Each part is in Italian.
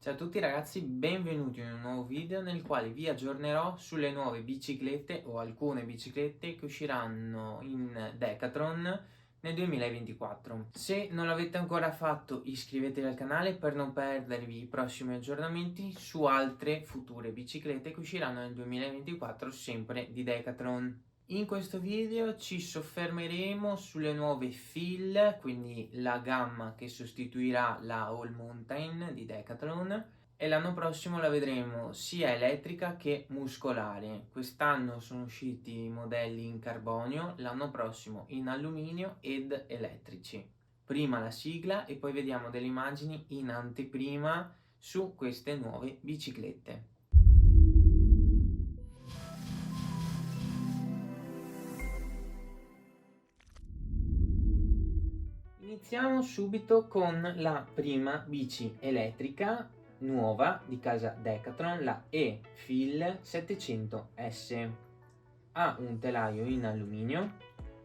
Ciao a tutti ragazzi, benvenuti in un nuovo video nel quale vi aggiornerò sulle nuove biciclette o alcune biciclette che usciranno in Decathlon nel 2024. Se non l'avete ancora fatto, iscrivetevi al canale per non perdervi i prossimi aggiornamenti su altre future biciclette che usciranno nel 2024 sempre di Decathlon. In questo video ci soffermeremo sulle nuove Feel, quindi la gamma che sostituirà la All Mountain di Decathlon, e l'anno prossimo la vedremo sia elettrica che muscolare. Quest'anno sono usciti i modelli in carbonio, l'anno prossimo in alluminio ed elettrici. Prima la sigla e poi vediamo delle immagini in anteprima su queste nuove biciclette. Iniziamo subito con la prima bici elettrica nuova di casa Decathlon, la E-Feel 700S. Ha un telaio in alluminio,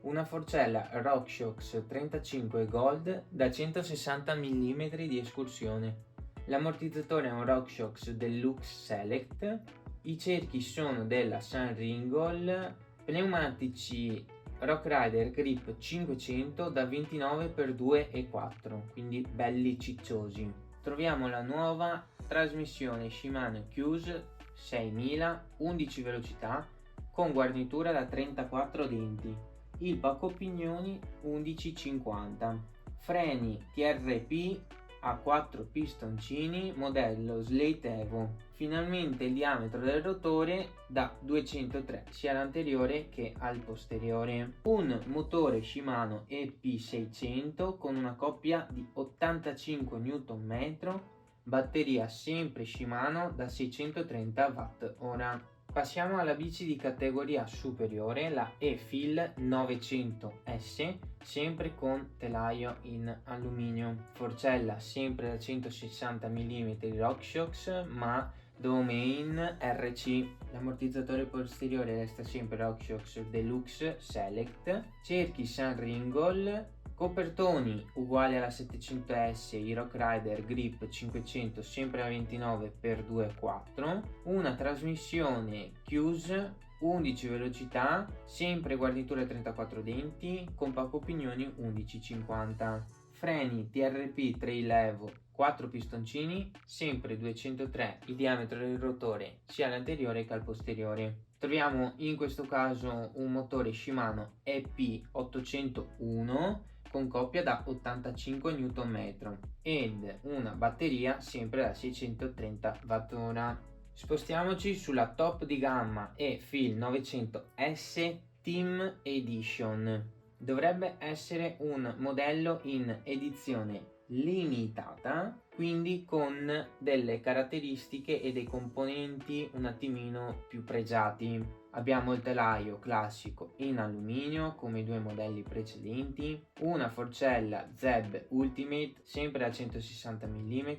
una forcella RockShox 35 Gold da 160 mm di escursione. L'ammortizzatore è un RockShox Deluxe Select, i cerchi sono della Sunringle, pneumatici Rock Rider Grip 500 da 29x2,4, quindi belli cicciosi. Troviamo la nuova trasmissione Shimano Q's 6000, 11 velocità, con guarnitura da 34 denti, il pacco pignoni 11,50, freni TRP a 4 pistoncini modello Slate Evo. Finalmente il diametro del rotore da 203 sia all'anteriore che al posteriore. Un motore Shimano EP600 con una coppia di 85 Nm, batteria sempre Shimano da 630 Wh. Passiamo alla bici di categoria superiore, la E-Feel 900S, sempre con telaio in alluminio, forcella sempre da 160 mm RockShox ma Domain RC, l'ammortizzatore posteriore resta sempre RockShox Deluxe Select, cerchi Sunringle, copertoni uguali alla 700S, i Rock Rider Grip 500 sempre a 29x2,4, una trasmissione Q's 11 velocità, sempre guarnitura 34 denti, con pacco pignoni 11,50, freni TRP Trail Evo 4 pistoncini, sempre 203 il diametro del rotore sia all'anteriore che al posteriore. Troviamo in questo caso un motore Shimano EP801 con coppia da 85 Nm ed una batteria sempre da 630 Wh. Spostiamoci sulla top di gamma E-Feel 900S Team Edition. Dovrebbe essere un modello in edizione limitata, quindi con delle caratteristiche e dei componenti un attimino più pregiati. Abbiamo il telaio classico in alluminio come i due modelli precedenti, una forcella Zeb Ultimate sempre da 160 mm,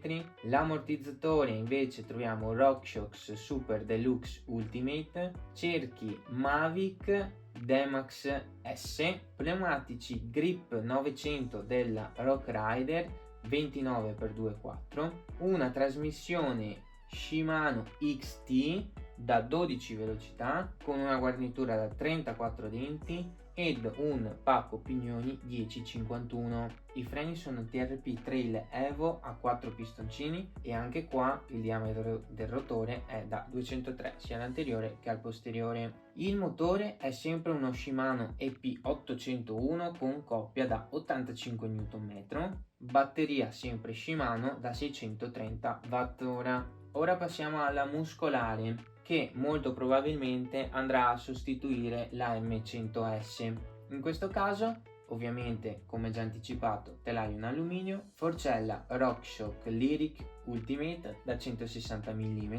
l'ammortizzatore invece troviamo RockShox Super Deluxe Ultimate, cerchi Mavic Demax S, pneumatici Grip 900 della Rock Rider 29x2,4, una trasmissione Shimano XT da 12 velocità con una guarnitura da 34 denti ed un pacco pignoni 10,51. I freni sono TRP Trail Evo a 4 pistoncini e anche qua il diametro del rotore è da 203 sia all'anteriore che al posteriore. Il motore è sempre uno Shimano EP801 con coppia da 85 Nm, batteria sempre Shimano da 630 Wh. Ora passiamo alla muscolare, che molto probabilmente andrà a sostituire la M100S. In questo caso, ovviamente, come già anticipato, telaio in alluminio, forcella RockShox Lyric Ultimate da 160 mm,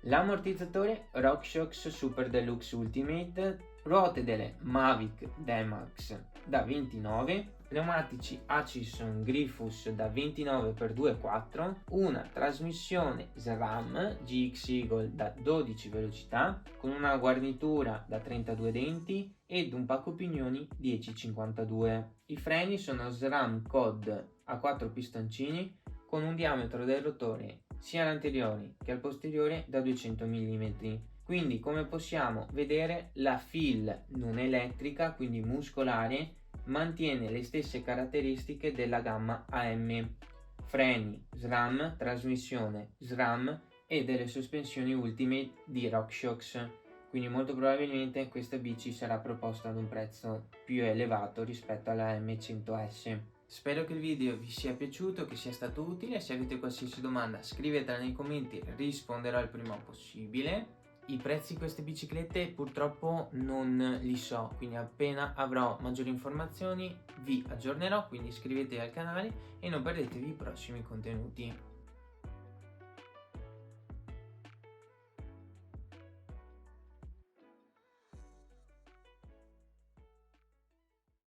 l'ammortizzatore RockShox Super Deluxe Ultimate, ruote delle Mavic Demax da 29, pneumatici Hutchison Griffus da 29x2,4, una trasmissione SRAM GX Eagle da 12 velocità con una guarnitura da 32 denti ed un pacco pignoni 10,52. I freni sono SRAM COD a 4 pistoncini con un diametro del rotore sia all'anteriore che al posteriore da 200 mm. Quindi, come possiamo vedere, la FIL non elettrica, quindi muscolare, mantiene le stesse caratteristiche della gamma AM: freni SRAM, trasmissione SRAM e delle sospensioni Ultimate di RockShox. Quindi molto probabilmente questa bici sarà proposta ad un prezzo più elevato rispetto alla M100S. Spero che il video vi sia piaciuto, che sia stato utile. Se avete qualsiasi domanda scrivetela nei commenti, risponderò il prima possibile. I prezzi di queste biciclette purtroppo non li so, quindi appena avrò maggiori informazioni vi aggiornerò, quindi iscrivetevi al canale e non perdetevi i prossimi contenuti.